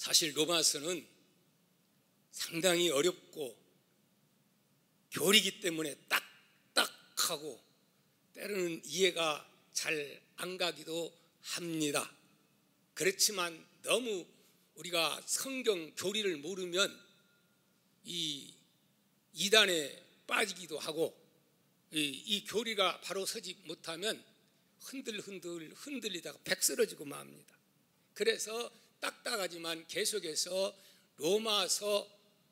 사실 로마서는 상당히 어렵고 교리이기 때문에 딱딱하고 때로는 이해가 잘 안 가기도 합니다. 그렇지만 너무 우리가 성경 교리를 모르면 이 이단에 빠지기도 하고 이 교리가 바로 서지 못하면 흔들리다가 백쓰러지고 맙니다. 그래서 딱딱하지만 계속해서 로마서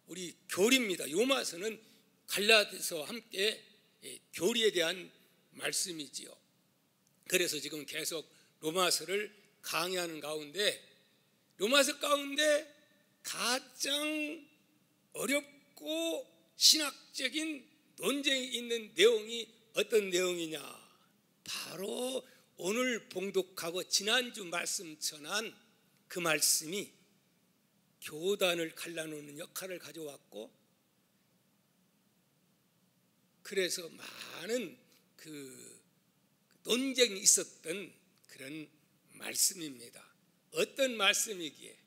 우리 교리입니다. 로마서는 갈라디아서 함께 교리에 대한 말씀이지요. 그래서 지금 계속 로마서를 강의하는 가운데 로마서 가운데 가장 어렵고 신학적인 논쟁이 있는 내용이 어떤 내용이냐? 바로 오늘 봉독하고 지난주 말씀 전한 그 말씀이 교단을 갈라놓는 역할을 가져왔고, 그래서 많은 그 논쟁이 있었던 그런 말씀입니다. 어떤 말씀이기에?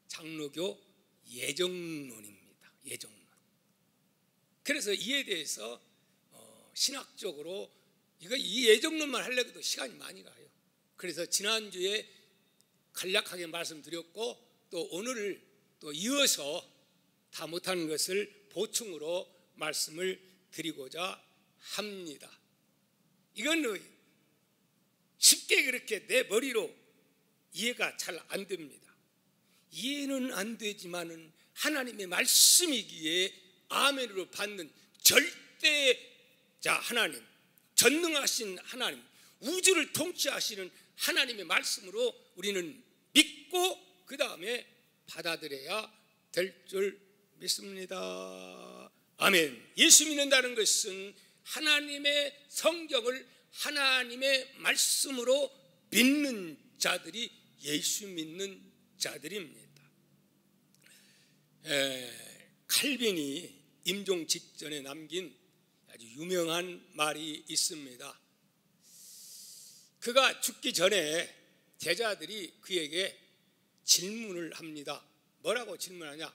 장로교 예정론입니다. 예정론. 그래서 이에 대해서 신학적으로 이 예정론만 하려고 시간이 많이 가요. 그래서 지난주에 간략하게 말씀드렸고 또 오늘을 또 이어서 다 못하는 것을 보충으로 말씀을 드리고자 합니다. 이건 쉽게 그렇게 내 머리로 이해가 잘 안 됩니다. 이해는 안 되지만은 하나님의 말씀이기에 아멘으로 받는 절대자 하나님, 전능하신 하나님, 우주를 통치하시는 하나님의 말씀으로 우리는 믿고 그 다음에 받아들여야 될 줄 믿습니다. 아멘. 예수 믿는다는 것은 하나님의 성경을 하나님의 말씀으로 믿는 자들이 예수 믿는 자들입니다. 칼빈이 임종 직전에 남긴 아주 유명한 말이 있습니다. 그가 죽기 전에 제자들이 그에게 질문을 합니다. 뭐라고 질문하냐?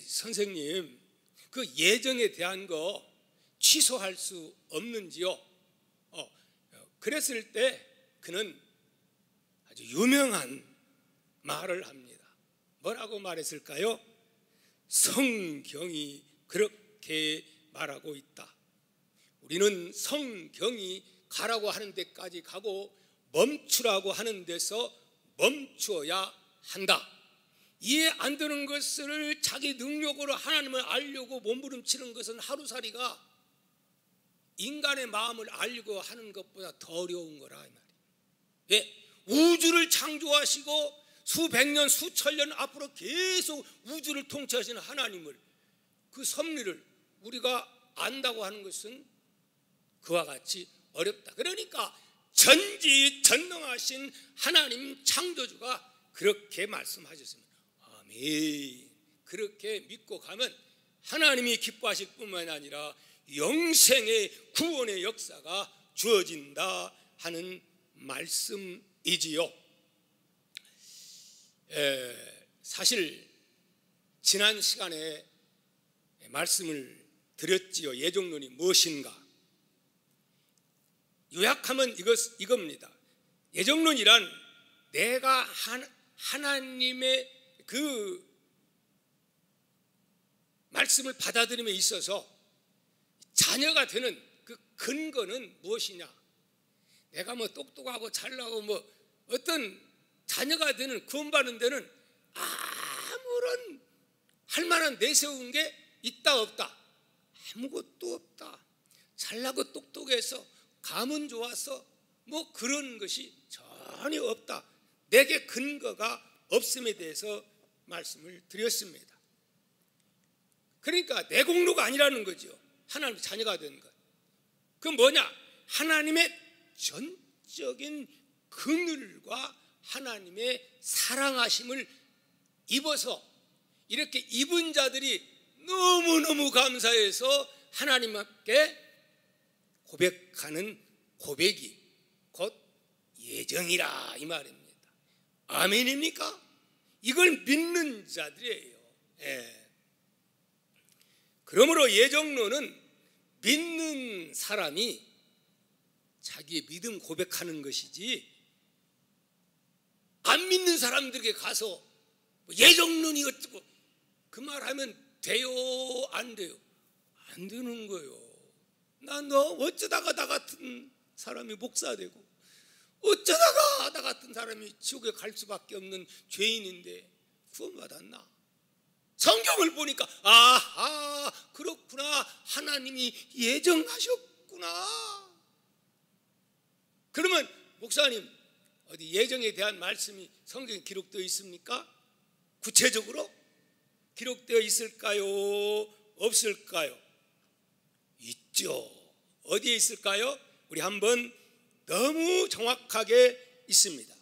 선생님, 그 예정에 대한 거 취소할 수 없는지요? 그랬을 때 그는 아주 유명한 말을 합니다. 뭐라고 말했을까요? 성경이 그렇게 말하고 있다. 우리는 성경이 가라고 하는 데까지 가고 멈추라고 하는 데서 멈추어야 한다. 이해 안 되는 것을 자기 능력으로 하나님을 알려고 몸부림치는 것은 하루살이가 인간의 마음을 알고 하는 것보다 더 어려운 거라 이 말이에요. 예, 우주를 창조하시고 수백 년, 수천 년 앞으로 계속 우주를 통치하시는 하나님을, 그 섭리를 우리가 안다고 하는 것은 그와 같이 어렵다. 그러니까 전지전능하신 하나님 창조주가 그렇게 말씀하셨습니다. 아멘. 그렇게 믿고 가면 하나님이 기뻐하실 뿐만 아니라 영생의 구원의 역사가 주어진다 하는 말씀이지요. 사실 지난 시간에 말씀을 드렸지요. 예정론이 무엇인가? 요약하면 이겁니다. 예정론이란 내가 하나님의 그 말씀을 받아들임에 있어서 자녀가 되는 그 근거는 무엇이냐? 내가 뭐 똑똑하고 잘나고 뭐 어떤 자녀가 되는 구원받는 데는 아무런 할 만한 내세운 게 있다 없다? 아무것도 없다. 잘나고 똑똑해서 감은 좋아서 뭐 그런 것이 전혀 없다. 내게 근거가 없음에 대해서 말씀을 드렸습니다. 그러니까 내 공로가 아니라는 거죠. 하나님의 자녀가 되는 것. 그건 뭐냐? 하나님의 전적인 긍휼과 하나님의 사랑하심을 입어서 이렇게 입은 자들이 너무너무 감사해서 하나님께 고백하는 고백이 곧 예정이라 이 말입니다. 아멘입니까? 이걸 믿는 자들이에요. 예. 그러므로 예정론은 믿는 사람이 자기의 믿음 고백하는 것이지, 안 믿는 사람들에게 가서 예정론이 어쩌고 그 말하면 돼요, 안 돼요? 안 되는 거예요. 너 어쩌다가 나 같은 사람이 목사 되고, 어쩌다가 나 같은 사람이 지옥에 갈 수밖에 없는 죄인인데 구원받았나? 성경을 보니까 아하, 그렇구나, 하나님이 예정하셨구나. 그러면 목사님, 어디 예정에 대한 말씀이 성경에 기록되어 있습니까? 구체적으로 기록되어 있을까요? 없을까요? 있죠. 어디에 있을까요? 우리 한번 너무 정확하게 있습니다.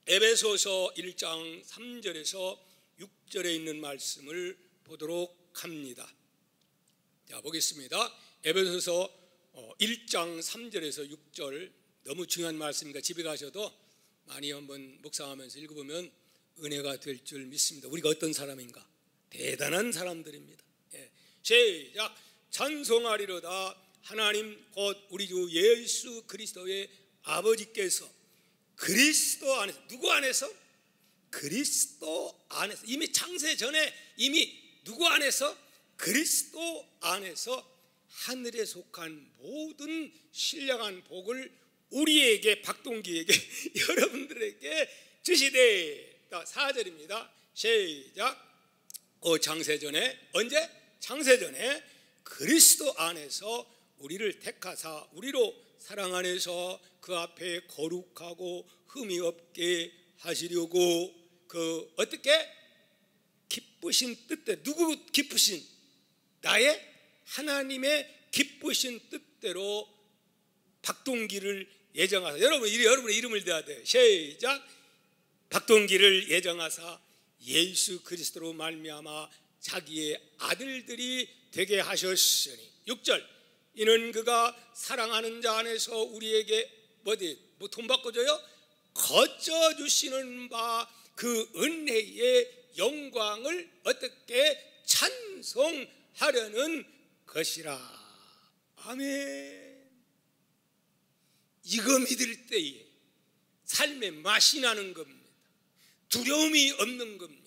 에베소서 1장 3절에서 6절에 있는 말씀을 보도록 합니다. 자, 보겠습니다. 에베소서 1장 3절에서 6절, 너무 중요한 말씀이니까 집에 가셔도 많이 한번 묵상하면서 읽어보면 은혜가 될 줄 믿습니다. 우리가 어떤 사람인가? 대단한 사람들입니다. 예. 시작. 찬송하리로다 하나님 곧 우리 주 예수 그리스도의 아버지께서 그리스도 안에서, 누구 안에서? 그리스도 안에서, 이미 창세 전에 이미 누구 안에서? 그리스도 안에서 하늘에 속한 모든 신령한 복을 우리에게, 박동기에게, 여러분들에게 주시되. 4절입니다. 시작. 창세전에, 언제? 창세전에 그리스도 안에서 우리를 택하사 우리로 사랑 안에서 그 앞에 거룩하고 흠이 없게 하시려고, 그 어떻게? 기쁘신 뜻대로. 누구 기쁘신? 나의 하나님의 기쁘신 뜻대로 박동기를 예정하사. 여러분의 이름을 대야 돼요. 시작. 박동기를 예정하사 예수 그리스도로 말미암아 자기의 아들들이 되게 하셨으니. 6절. 이는 그가 사랑하는 자 안에서 우리에게 돈 바꿔줘요? 거저 주시는 바 그 은혜의 영광을 어떻게 찬송하려는 것이라. 아멘. 이거 믿을 때에 삶의 맛이 나는 겁니다. 두려움이 없는 겁니다.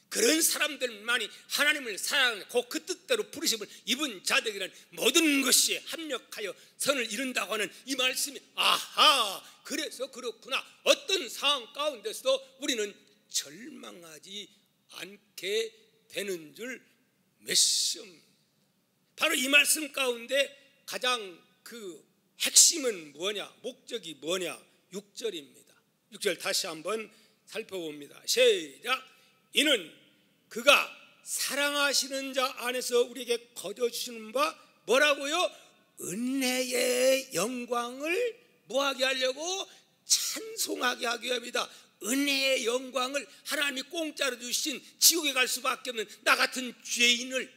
그런 사람들만이 하나님을 사랑하고 그 뜻대로 부르심을 입은 자들이란 모든 것이 합력하여 선을 이룬다고 하는 이 말씀이, 아하, 그래서 그렇구나. 어떤 상황 가운데서도 우리는 절망하지 않게 되는 줄 믿습니다. 바로 이 말씀 가운데 가장 그 핵심은 뭐냐? 목적이 뭐냐? 6절입니다. 6절 다시 한번 살펴봅니다. 시작. 이는 그가 사랑하시는 자 안에서 우리에게 거둬주시는 바 뭐라고요? 은혜의 영광을 뭐하게 하려고? 찬송하게 하기 위함이다. 은혜의 영광을, 하나님이 공짜로 주신 지옥에 갈 수밖에 없는 나 같은 죄인을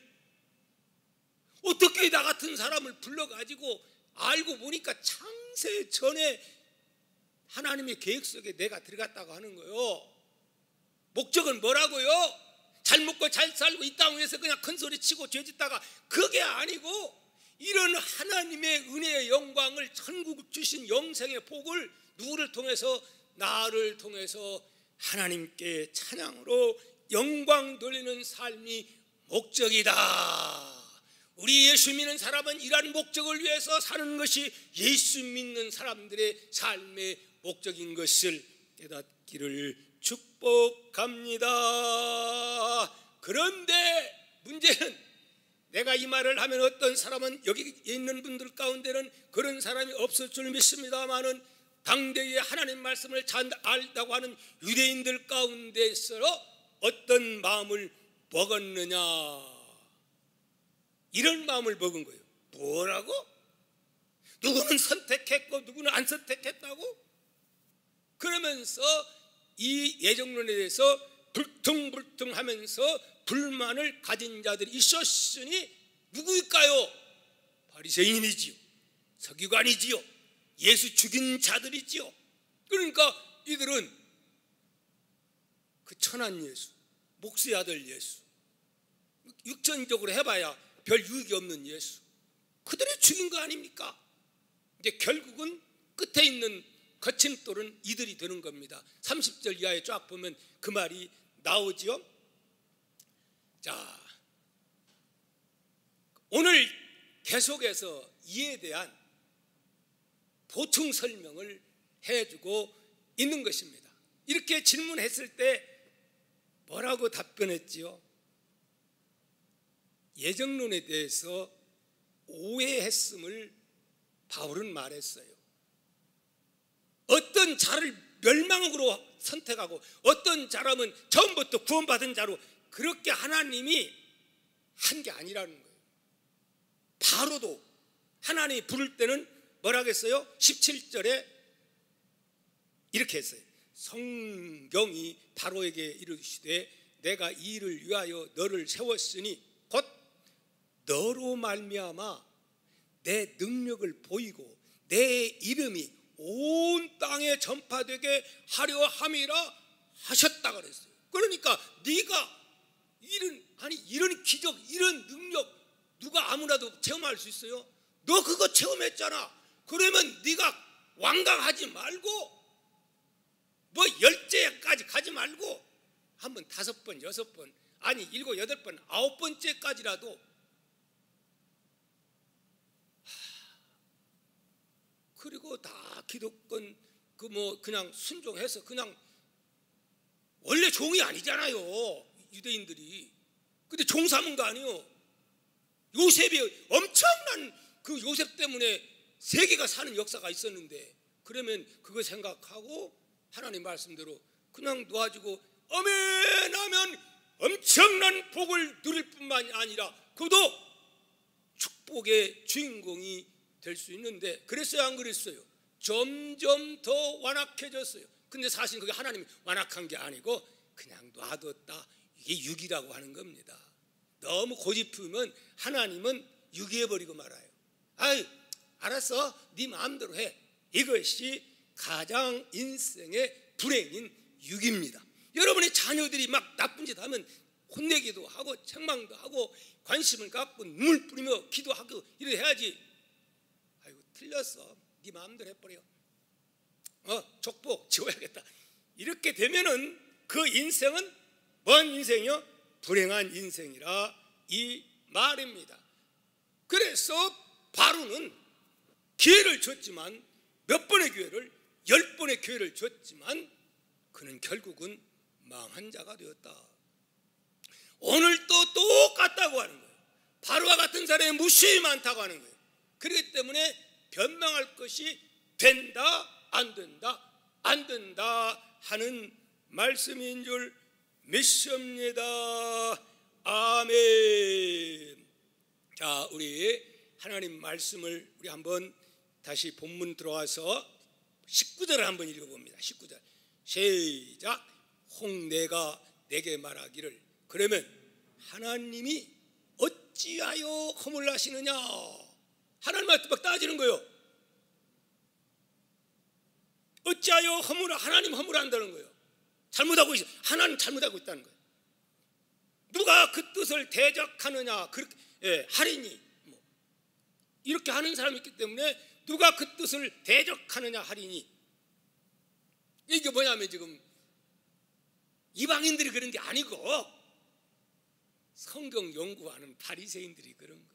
어떻게 나 같은 사람을 불러가지고, 알고 보니까 창세 전에 하나님의 계획 속에 내가 들어갔다고 하는 거예요. 목적은 뭐라고요? 잘 먹고 잘 살고 이 땅 위에서 그냥 큰 소리 치고 죄짓다가, 그게 아니고 이런 하나님의 은혜의 영광을, 천국 주신 영생의 복을 누구를 통해서? 나를 통해서 하나님께 찬양으로 영광 돌리는 삶이 목적이다. 우리 예수 믿는 사람은 이러한 목적을 위해서 사는 것이 예수 믿는 사람들의 삶의 목적인 것을 깨닫기를 축복합니다. 그런데 문제는, 내가 이 말을 하면 어떤 사람은, 여기 있는 분들 가운데는 그런 사람이 없을 줄 믿습니다만은, 당대의 하나님 말씀을 잘 알다고 하는 유대인들 가운데서 어떤 마음을 먹었느냐? 이런 마음을 먹은 거예요. 뭐라고? 누구는 선택했고 누구는 안 선택했다고? 그러면서 이 예정론에 대해서 불퉁불퉁하면서 불만을 가진 자들이 있었으니 누구일까요? 바리새인이지요, 서기관이지요, 예수 죽인 자들이지요. 그러니까 이들은 그 천한 예수, 목수의 아들 예수, 육전적으로 해봐야 별 유익이 없는 예수, 그들이 죽인 거 아닙니까? 이제 결국은 끝에 있는 거침돌은 이들이 되는 겁니다. 30절 이하에 쫙 보면 그 말이 나오지요. 자, 오늘 계속해서 이에 대한 보충 설명을 해주고 있는 것입니다. 이렇게 질문했을 때 뭐라고 답변했지요? 예정론에 대해서 오해했음을 바울은 말했어요. 어떤 자를 멸망으로 선택하고 어떤 사람은 처음부터 구원받은 자로 그렇게 하나님이 한 게 아니라는 거예요. 바로도 하나님이 부를 때는 뭐라고 했어요? 17절에 이렇게 했어요. 성경이 바로에게 이르시되 내가 이 일을 위하여 너를 세웠으니 곧 너로 말미암아 내 능력을 보이고 내 이름이 온 땅에 전파되게 하려 함이라 하셨다 그랬어요. 그러니까 네가 이런 기적, 이런 능력 누가 아무나도 체험할 수 있어요? 너 그거 체험했잖아. 그러면 네가 완강하지 말고 뭐 10제까지 가지 말고 한번 5번, 6번, 아니 7, 8번, 9번째까지라도 그리고 다 기독권 그 뭐 그냥 순종해서 그냥 원래 종이 아니잖아요, 유대인들이. 근데 종 삼은 거 아니에요. 요셉이 엄청난 그 요셉 때문에 세계가 사는 역사가 있었는데, 그러면 그거 생각하고 하나님 말씀대로 그냥 놓아주고 아멘 하면 엄청난 복을 누릴 뿐만이 아니라 그도 축복의 주인공이 될 수 있는데, 그랬어요 안 그랬어요? 점점 더 완악해졌어요. 근데 사실 그게 하나님이 완악한 게 아니고 그냥 놔뒀다. 이게 유기라고 하는 겁니다. 너무 고집으면 하나님은 유기해버리고 말아요. 아이 알았어, 네 마음대로 해. 이것이 가장 인생의 불행인 유기입니다. 여러분의 자녀들이 막 나쁜 짓 하면 혼내기도 하고 책망도 하고 관심을 갖고 눈물 뿌리며 기도하고 이래 해야지. 아이고 틀렸어, 네 마음대로 해버려. 족보 지워야겠다. 이렇게 되면은 그 인생은 뭔 인생이요? 불행한 인생이라 이 말입니다. 그래서 바로는 기회를 줬지만, 몇 번의 기회를, 10번의 기회를 줬지만 그는 결국은 망한 자가 되었다. 오늘도 똑같다고 하는 거예요. 바로와 같은 사람이 무수히 많다고 하는 거예요. 그렇기 때문에 변명할 것이 된다 안 된다 안 된다 하는 말씀인 줄 믿습니다. 아멘. 자, 우리 하나님 말씀을 우리 한번 다시 본문 들어와서 19절을 한번 읽어봅니다. 19절 시작. 홍내가 내게 말하기를, 그러면 하나님이 어찌하여 허물나시느냐. 하나님한테 막 따지는 거예요. 어찌하여 하나님 허물한다는 거예요. 잘못하고 있어. 하나님 잘못하고 있다는 거예요. 누가 그 뜻을 대적하느냐 그렇게 하리니, 뭐 이렇게 하는 사람이 있기 때문에 누가 그 뜻을 대적하느냐 하리니, 이게 뭐냐면 지금 이방인들이 그런 게 아니고 성경 연구하는 바리새인들이 그런 거.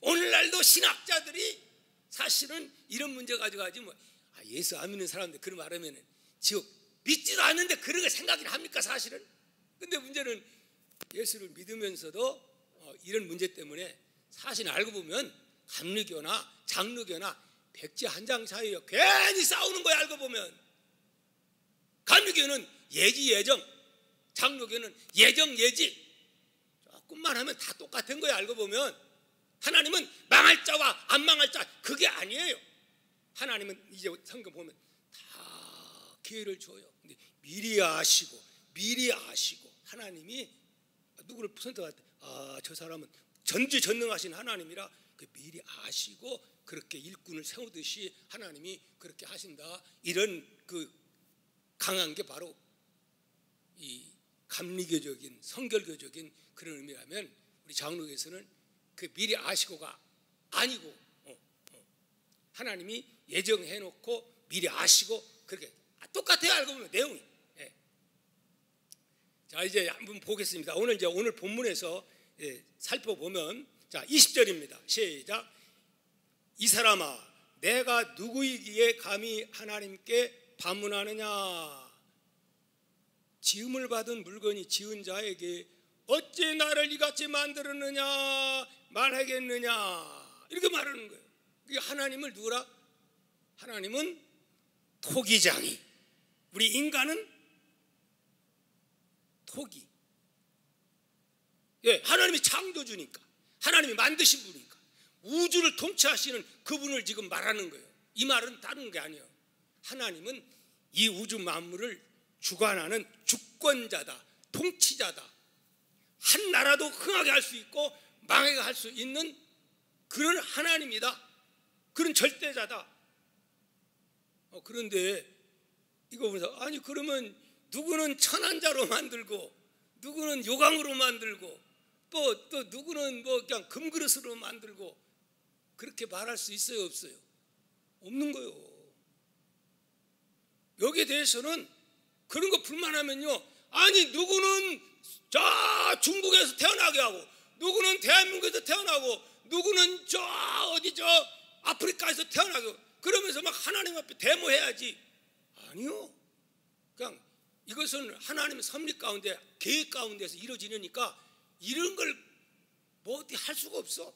오늘날도 신학자들이 사실은 이런 문제 가지고 하지 뭐 예수 안 믿는 사람들 그런 말하면 지옥 믿지도 않는데 그런 걸 생각이나 합니까 사실은? 근데 문제는 예수를 믿으면서도 이런 문제 때문에 사실 알고 보면 감리교나 장로교나 백지 한 장 사이에 괜히 싸우는 거야. 알고 보면 감리교는 예지 예정, 장로교는 예정 예지, 조금만 하면 다 똑같은 거야. 알고 보면 하나님은 망할 자와 안 망할 자 그게 아니에요. 하나님은 이제 성경 보면 다 기회를 줘요. 근데 미리 아시고 하나님이 누구를 선택할 때 저 사람은 전지전능하신 하나님이라 미리 아시고 그렇게 일꾼을 세우듯이 하나님이 그렇게 하신다. 이런 그 강한 게 바로 이 감리교적인 성결교적인 그런 의미라면 우리 장로교에서는 그 미리 아시고가 아니고 하나님이 예정해놓고 미리 아시고 그렇게 똑같아요. 알고 보면 내용이. 예. 자, 이제 한번 보겠습니다. 오늘 본문에서 살펴보면 자 20절입니다. 시작. 이 사람아 내가 누구이기에 감히 하나님께 반문하느냐. 지음을 받은 물건이 지은 자에게 어찌 나를 이같이 만들었느냐 말하겠느냐 이렇게 말하는 거예요. 하나님을 누구라? 하나님은 토기장이, 우리 인간은 토기. 예, 하나님이 창조주니까, 하나님이 만드신 분이니까 우주를 통치하시는 그분을 지금 말하는 거예요. 이 말은 다른 게 아니에요. 하나님은 이 우주 만물을 주관하는 주권자다, 통치자다. 한 나라도 흥하게 할 수 있고 망하게 할 수 있는 그런 하나님이다. 그런 절대자다. 그런데 이거 보면서 아니 그러면 누구는 천한자로 만들고 누구는 요강으로 만들고 또 누구는 뭐 그냥 금그릇으로 만들고 그렇게 말할 수 있어요, 없어요? 없는 거예요. 여기에 대해서는 그런 거 불만하면요, 아니 누구는 저 중국에서 태어나게 하고 누구는 대한민국에서 태어나고 누구는 저 어디 저 아프리카에서 태어나게 하고 그러면서 막 하나님 앞에 데모해야지. 아니요. 그냥 이것은 하나님의 섭리 가운데 계획 가운데서 이루어지니까 이런 걸 뭐 어디 할 수가 없어.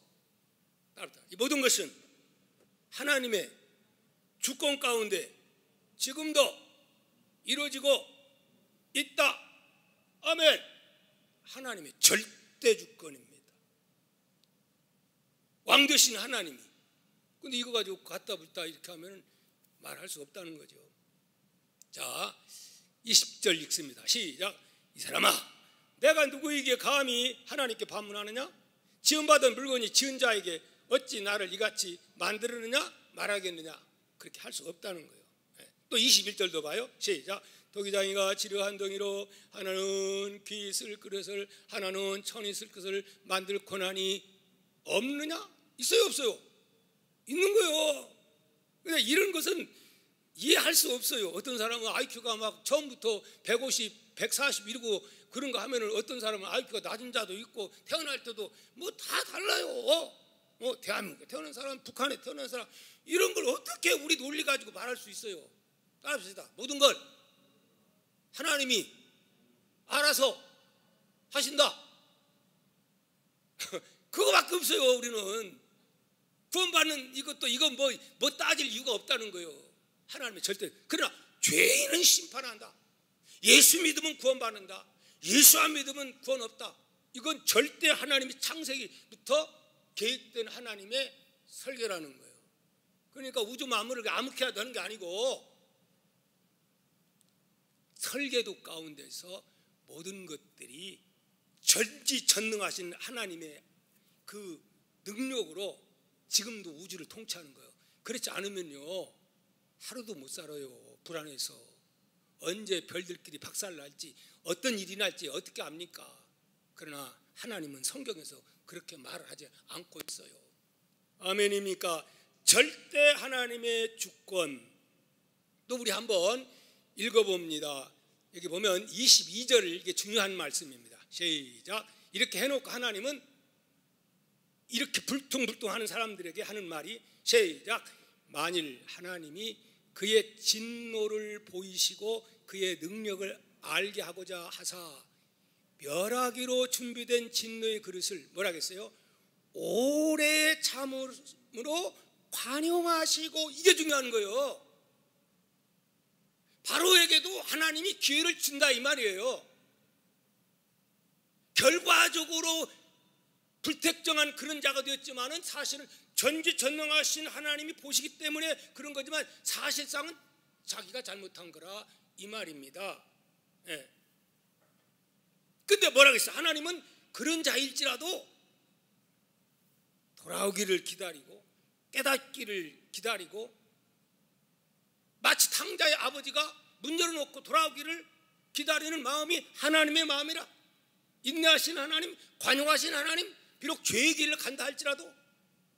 이 모든 것은 하나님의 주권 가운데 지금도 이루어지고 있다. 아멘. 하나님의 절대 주권입니다. 왕 되신 하나님이. 근데 이거 가지고 갖다 붙다 이렇게 하면 말할 수 없다는 거죠. 자, 20절 읽습니다. 시작. 이 사람아 내가 누구에게 감히 하나님께 반문하느냐? 지음받은 물건이 지은 자에게 어찌 나를 이같이 만들었느냐 말하겠느냐. 그렇게 할 수 없다는 거예요. 또 21절도 봐요. 시작. 도기장이가 지려한 덩이로 하나는 귀 쓸 그릇을 하나는 천이 쓸 것을 만들 권한이 없느냐? 있어요, 없어요? 있는 거예요. 근데 이런 것은 이해할 수 없어요. 어떤 사람은 IQ가 막 처음부터 150, 140 이러고 그런 거 하면은 어떤 사람은 IQ가 낮은 자도 있고 태어날 때도 뭐 다 달라요. 대한민국에 태어난 사람, 북한에 태어난 사람 이런 걸 어떻게 우리 논리 가지고 말할 수 있어요? 따라합시다. 모든 걸 하나님이 알아서 하신다. 그거밖에 없어요. 우리는 구원받는 이것도 이건 뭐 따질 이유가 없다는 거예요. 하나님의 절대. 그러나 죄인은 심판한다. 예수 믿으면 구원받는다. 예수 안 믿으면 구원 없다. 이건 절대 하나님이 창세기부터 계획된 하나님의 설계라는 거예요. 그러니까 우주 만물을 암흑해야 되는 게 아니고 설계도 가운데서 모든 것들이 전지전능하신 하나님의 그 능력으로 지금도 우주를 통치하는 거예요. 그렇지 않으면요 하루도 못 살아요. 불안해서 언제 별들끼리 박살날지 어떤 일이 날지 어떻게 압니까? 그러나 하나님은 성경에서 그렇게 말을 하지 않고 있어요. 아멘입니까? 절대 하나님의 주권. 또 우리 한번 읽어봅니다. 여기 보면 22절 이게 중요한 말씀입니다. 시작. 이렇게 해놓고 하나님은 이렇게 불퉁불퉁하는 사람들에게 하는 말이 시작. 만일 하나님이 그의 진노를 보이시고 그의 능력을 알게 하고자 하사 멸하기로 준비된 진노의 그릇을 뭐라겠어요? 오래 참음으로 관용하시고. 이게 중요한 거예요. 바로에게도 하나님이 기회를 준다 이 말이에요. 결과적으로 불택정한 그런 자가 되었지만은 사실은 전지전능하신 하나님이 보시기 때문에 그런 거지만 사실상은 자기가 잘못한 거라 이 말입니다. 예. 근데 뭐라겠어요? 하나님은 그런 자일지라도 돌아오기를 기다리고 깨닫기를 기다리고 마치 탕자의 아버지가 문 열어놓고 돌아오기를 기다리는 마음이 하나님의 마음이라. 인내하신 하나님, 관용하신 하나님, 비록 죄의 길을 간다 할지라도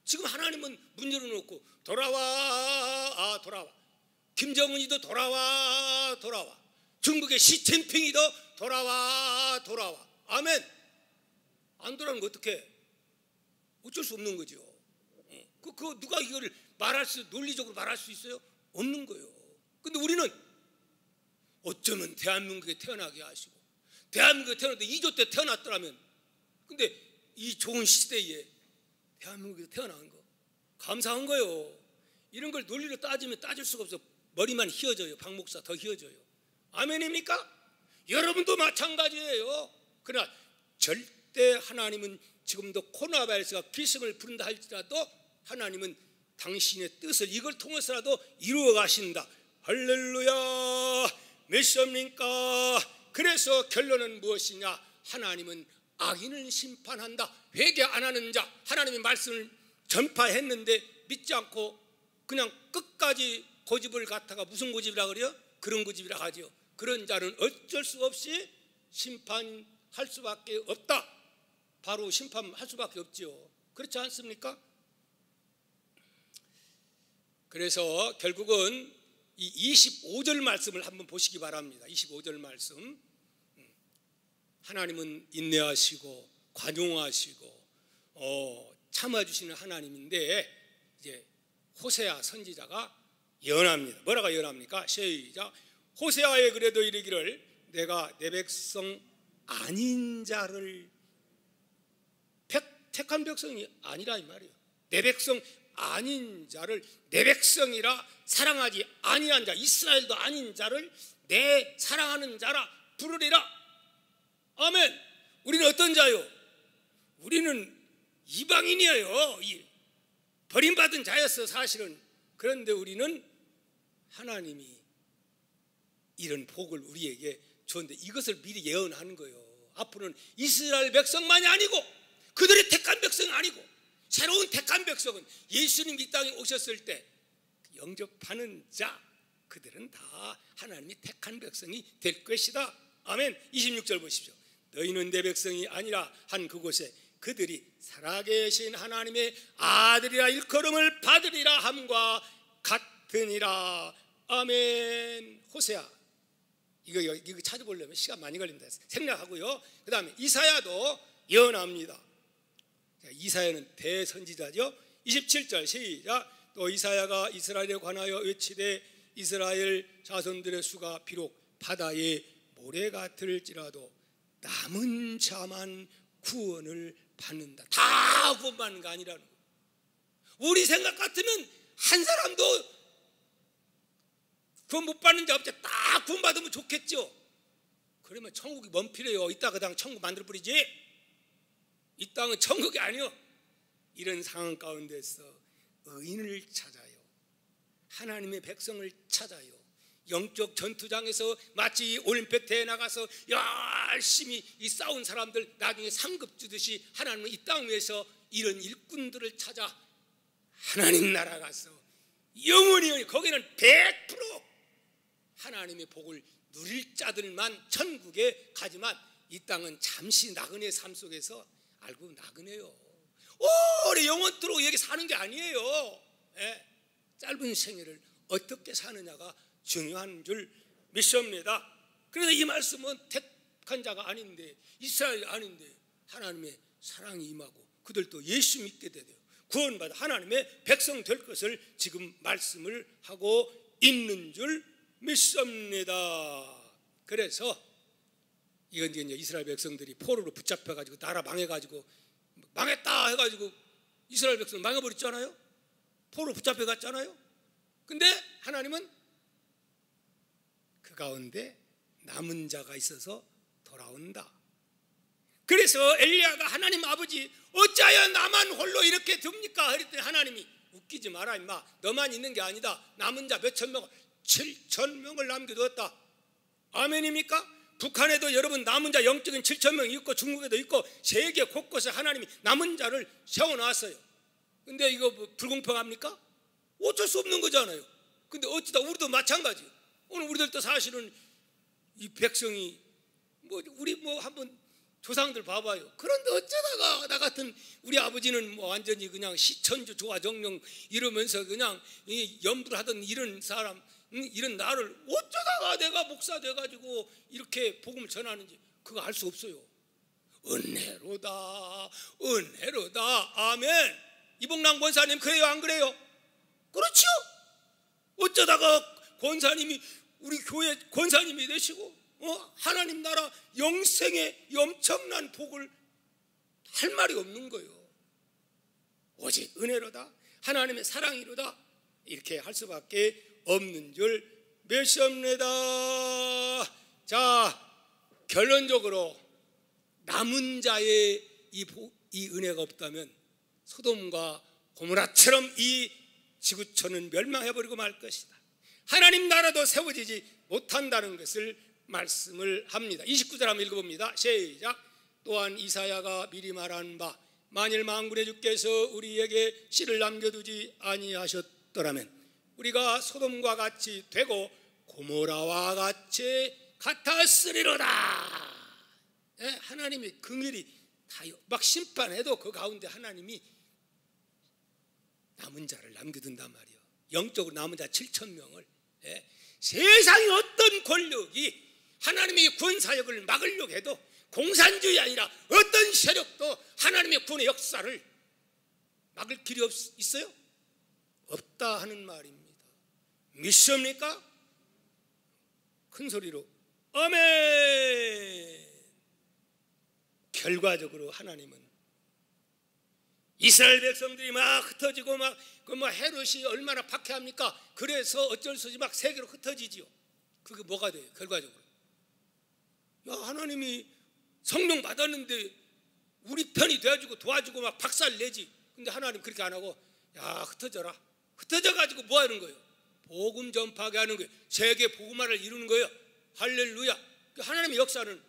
지금 하나님은 문 열어놓고 돌아와, 돌아와. 김정은이도 돌아와, 돌아와. 중국의 시진핑이도 돌아와, 돌아와. 아멘. 안 돌아오는 거 어떡해? 어쩔 수 없는 거죠. 그 누가 이거를 논리적으로 말할 수 있어요? 없는 거예요. 근데 우리는 어쩌면 대한민국에 태어나게 하시고, 대한민국에 태어났는데 2조 때 태어났더라면, 근데 이 좋은 시대에 대한민국에서 태어난 거 감사한 거예요. 이런 걸 논리로 따지면 따질 수가 없어. 머리만 휘어져요. 박 목사 더 휘어져요. 아멘입니까? 여러분도 마찬가지예요. 그러나 절대 하나님은 지금도 코로나 바이러스가 기승을 부른다 할지라도 하나님은 당신의 뜻을 이걸 통해서라도 이루어 가신다. 할렐루야. 몇십니까? 그래서 결론은 무엇이냐? 하나님은 악인을 심판한다. 회개 안 하는 자, 하나님의 말씀을 전파했는데 믿지 않고 그냥 끝까지 고집을 갖다가 무슨 고집이라 그래요? 그런 고집이라 하죠. 그런 자는 어쩔 수 없이 심판할 수밖에 없다. 바로 심판할 수밖에 없죠. 그렇지 않습니까? 그래서 결국은 이 25절 말씀을 한번 보시기 바랍니다. 25절 말씀. 하나님은 인내하시고 관용하시고 참아주시는 하나님인데, 이제 호세아 선지자가 예언합니다. 뭐라고 예언합니까? 시작. 호세아에 그래도 이르기를 내가 내 백성 아닌 자를, 택한 백성이 아니라 이 말이에요. 내 백성 아닌 자를 내 백성이라 사랑하지 아니한 자, 이스라엘도 아닌 자를 내 사랑하는 자라 부르리라. 아멘. 우리는 어떤 자요? 우리는 이방인이에요. 버림받은 자였어 사실은. 그런데 우리는 하나님이 이런 복을 우리에게 줬는데 이것을 미리 예언하는 거예요. 앞으로는 이스라엘 백성만이 아니고 그들의 택한 백성이 아니고 새로운 택한 백성은 예수님 이 땅에 오셨을 때 영접하는 자, 그들은 다 하나님이 택한 백성이 될 것이다. 아멘. 26절 보십시오. 너희는 내 백성이 아니라 한 그곳에 그들이 살아계신 하나님의 아들이라 일컬음을 받으리라 함과 같으니라. 아멘. 호세아, 이거 찾아보려면 시간 많이 걸린다. 생략하고요. 그 다음에 이사야도 예언합니다. 이사야는 대선지자죠. 27절 시작. 또 이사야가 이스라엘에 관하여 외치되 이스라엘 자손들의 수가 비록 바다의 모래 같을지라도 남은 자만 구원을 받는다. 다 구원받는 거 아니라는 거예요. 우리 생각 같으면 한 사람도 구원 못 받는 자 없죠. 다 구원 받으면 좋겠죠. 그러면 천국이 뭔 필요해요? 이따 그 당 천국 만들어 버리지. 이 땅은 천국이 아니요. 이런 상황 가운데서 의인을 찾아요. 하나님의 백성을 찾아요. 영적 전투장에서 마치 올림픽 대회에 나가서 열심히 이 싸운 사람들 나중에 상급 주듯이 하나님은 이 땅 위에서 이런 일꾼들을 찾아 하나님 나라 가서 영원히 거기는 100% 하나님의 복을 누릴 자들만 천국에 가지만 이 땅은 잠시 나그네 삶 속에서 알고 나그네요. 오래 영원토록 여기 사는 게 아니에요. 예? 짧은 생애를 어떻게 사느냐가 중요한 줄 믿습니다. 그래서 이 말씀은 택한 자가 아닌데 이스라엘이 아닌데 하나님의 사랑이 임하고 그들도 예수 믿게 되요 구원받아 하나님의 백성 될 것을 지금 말씀을 하고 있는 줄 믿습니다. 그래서 이건 이제 이스라엘 백성들이 포로로 붙잡혀가지고 나라 망해가지고 망했다 해가지고 이스라엘 백성 망해버렸잖아요. 포로 붙잡혀갔잖아요. 근데 하나님은 그 가운데 남은 자가 있어서 돌아온다. 그래서 엘리야가 하나님 아버지 어찌하여 나만 홀로 이렇게 둡니까? 그랬더니 하나님이 웃기지 마라 임마. 너만 있는 게 아니다. 남은 자 몇천 명, 7천 명을 남겨두었다. 아멘입니까? 북한에도 여러분 남은 자 영적인 7천 명이 있고 중국에도 있고 세계 곳곳에 하나님이 남은 자를 세워놨어요. 근데 이거 뭐 불공평합니까? 어쩔 수 없는 거잖아요. 근데 어찌다 우리도 마찬가지예요. 오늘 우리들도 사실은 이 백성이 뭐 우리 뭐 한번 조상들 봐봐요. 그런데 어쩌다가 나 같은 우리 아버지는 뭐 완전히 그냥 시천주 조화정령 이러면서 그냥 이 염불 하던 이런 사람, 이런 나를 어쩌다가 내가 목사 돼가지고 이렇게 복음을 전하는지 그거 알 수 없어요. 은혜로다, 은혜로다. 아멘. 이봉남 권사님 그래요, 안 그래요? 그렇죠. 어쩌다가 권사님이 우리 교회 권사님이 되시고 하나님 나라 영생의 엄청난 복을 할 말이 없는 거예요. 오직 은혜로다, 하나님의 사랑이로다, 이렇게 할 수밖에 없는 줄 믿습니다. 자, 결론적으로 남은 자의 이 은혜가 없다면 소돔과 고모라처럼 이 지구촌은 멸망해버리고 말 것이다. 하나님 나라도 세워지지 못한다는 것을 말씀을 합니다. 29절 한번 읽어봅니다. 시작. 또한 이사야가 미리 말한 바 만일 만군의 주께서 우리에게 씨를 남겨두지 아니하셨더라면 우리가 소돔과 같이 되고 고모라와 같이 같았으리로다. 하나님이 긍휼히 다 막 심판해도 그 가운데 하나님이 남은 자를 남겨둔단 말이에요. 영적으로 남은 자 7,000명을. 세상의 어떤 권력이 하나님의 구원 사역을 막으려고 해도 공산주의 아니라 어떤 세력도 하나님의 구원의 역사를 막을 길이 있어요? 없다 하는 말입니다. 믿습니까? 큰 소리로 아멘. 결과적으로 하나님은 이스라엘 백성들이 막 흩어지고 막 그 뭐 헤롯이 얼마나 박해합니까? 그래서 어쩔 수 없이 막 세계로 흩어지지요. 그게 뭐가 돼요? 결과적으로 야, 하나님이 성령 받았는데 우리 편이 돼가지고 도와주고 막 박살 내지. 근데 하나님 그렇게 안 하고 야, 흩어져라. 흩어져가지고 뭐 하는 거예요? 복음 전파하게 하는 거예요. 세계 복음화를 이루는 거예요. 할렐루야. 하나님의 역사는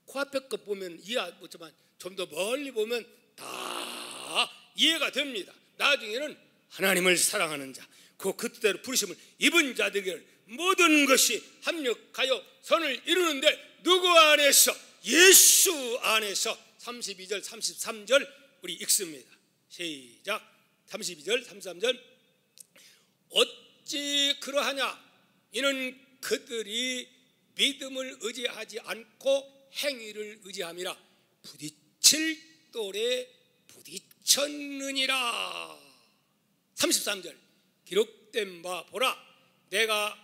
코앞에 것 보면 이해 못하지만 좀 더 멀리 보면 다 이해가 됩니다. 나중에는 하나님을 사랑하는 자, 그 뜻대로 부르심을 입은 자들에게 모든 것이 합력하여 선을 이루는데 누구 안에서? 예수 안에서. 32절 33절 우리 읽습니다. 시작. 32절 33절 어찌 그러하냐? 이는 그들이 믿음을 의지하지 않고 행위를 의지함이라 부딪힐 돌에 부딪혔느니라. 33절 기록된 바 보라 내가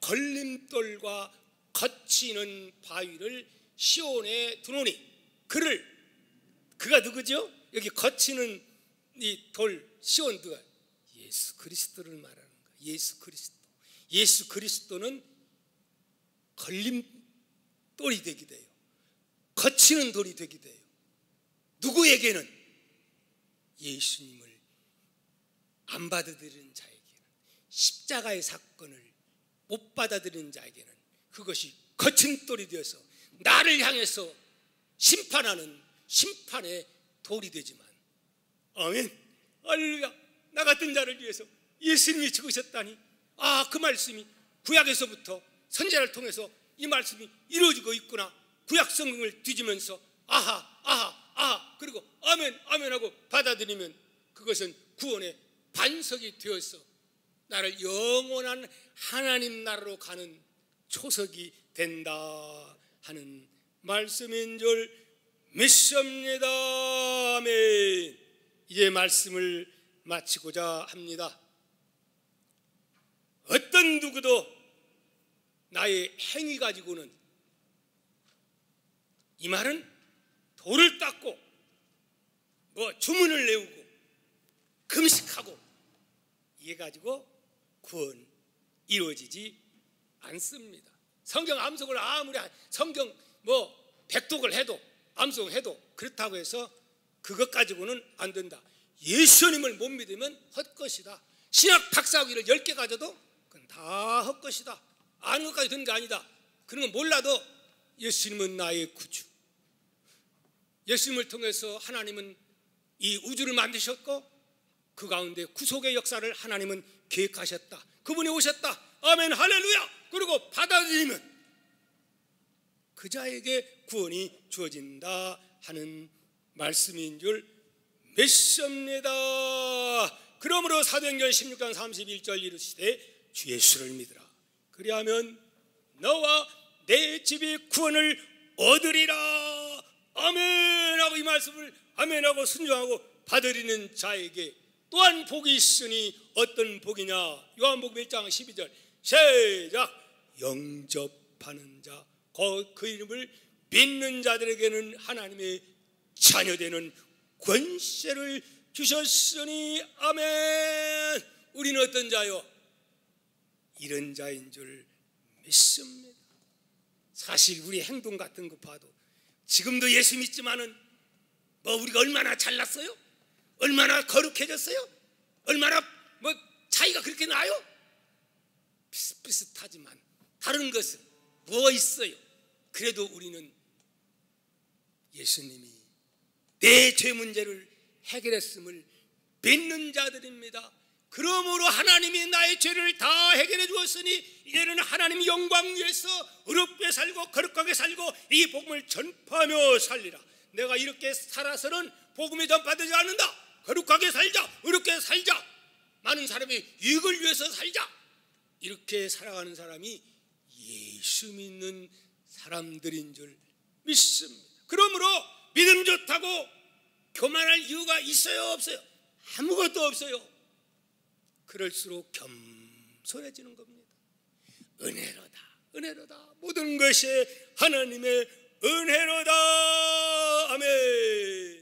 걸림돌과 거치는 바위를 시온에 두노니 그가 누구죠? 여기 거치는 이 돌 시온 누가? 예수 그리스도를 말하는 거예요. 예수 그리스도. 예수 그리스도는 걸림돌이 되기도 해요. 거치는 돌이 되기도 해요. 누구에게는? 예수님을 안 받아들이는 자에게는, 십자가의 사건을 못 받아들이는 자에게는 그것이 거친 돌이 되어서 나를 향해서 심판하는 심판의 돌이 되지만, 아멘, 할렐루야, 나 같은 자를 위해서 예수님이 죽으셨다니, 그 말씀이 구약에서부터 선지자를 통해서 이 말씀이 이루어지고 있구나. 구약 성경을 뒤지면서 아하 그리고 아멘 하고 받아들이면 그것은 구원의 반석이 되어서 나를 영원한 하나님 나라로 가는 초석이 된다 하는 말씀인 줄 믿습니다. 아멘. 이제 말씀을 마치고자 합니다. 어떤 누구도 나의 행위 가지고는, 이 말은 돌을 닦고 뭐 주문을 내우고 금식하고 이게 가지고 구원 이루어지지 않습니다. 성경 암송을 아무리 성경 뭐 백독을 해도 암송해도 그렇다고 해서 그것 가지고는 안 된다. 예수님을 못 믿으면 헛것이다. 신학 박사학위를 10개 가져도 그건 다 헛것이다. 아는 것까지 된 게 아니다. 그런 건 몰라도 예수님은 나의 구주. 예수님을 통해서 하나님은 이 우주를 만드셨고 그 가운데 구속의 역사를 하나님은 계획하셨다. 그분이 오셨다. 아멘 할렐루야. 그리고 받아들이면 그 자에게 구원이 주어진다 하는 말씀인 줄 믿습니다. 그러므로 사도행전 16장 31절 이르시되 주 예수를 믿으라. 그리하면 너와 내 집이 구원을 얻으리라. 아멘 하고 이 말씀을 아멘하고 순종하고 받으리는 자에게 또한 복이 있으니 어떤 복이냐. 요한복음 1장 12절 시작. 영접하는 자 그 이름을 믿는 자들에게는 하나님의 자녀되는 권세를 주셨으니 아멘. 우리는 어떤 자요? 이런 자인 줄 믿습니다. 사실 우리 행동 같은 거 봐도 지금도 예수 믿지만은 뭐 우리가 얼마나 잘났어요? 얼마나 거룩해졌어요? 얼마나 뭐 차이가 그렇게 나요? 비슷비슷하지만 다른 것은 뭐 있어요? 그래도 우리는 예수님이 내 죄 문제를 해결했음을 믿는 자들입니다. 그러므로 하나님이 나의 죄를 다 해결해 주었으니 이제는 하나님 영광 위에서 의롭게 살고 거룩하게 살고 이 복음을 전파하며 살리라. 내가 이렇게 살아서는 복음이 전파되지 않는다. 거룩하게 살자, 의롭게 살자, 많은 사람의 유익을 위해서 살자. 이렇게 살아가는 사람이 예수 믿는 사람들인 줄 믿습니다. 그러므로 믿음 좋다고 교만할 이유가 있어요, 없어요? 아무것도 없어요. 그럴수록 겸손해지는 겁니다. 은혜로다, 은혜로다. 모든 것이 하나님의 은혜로다. 아멘.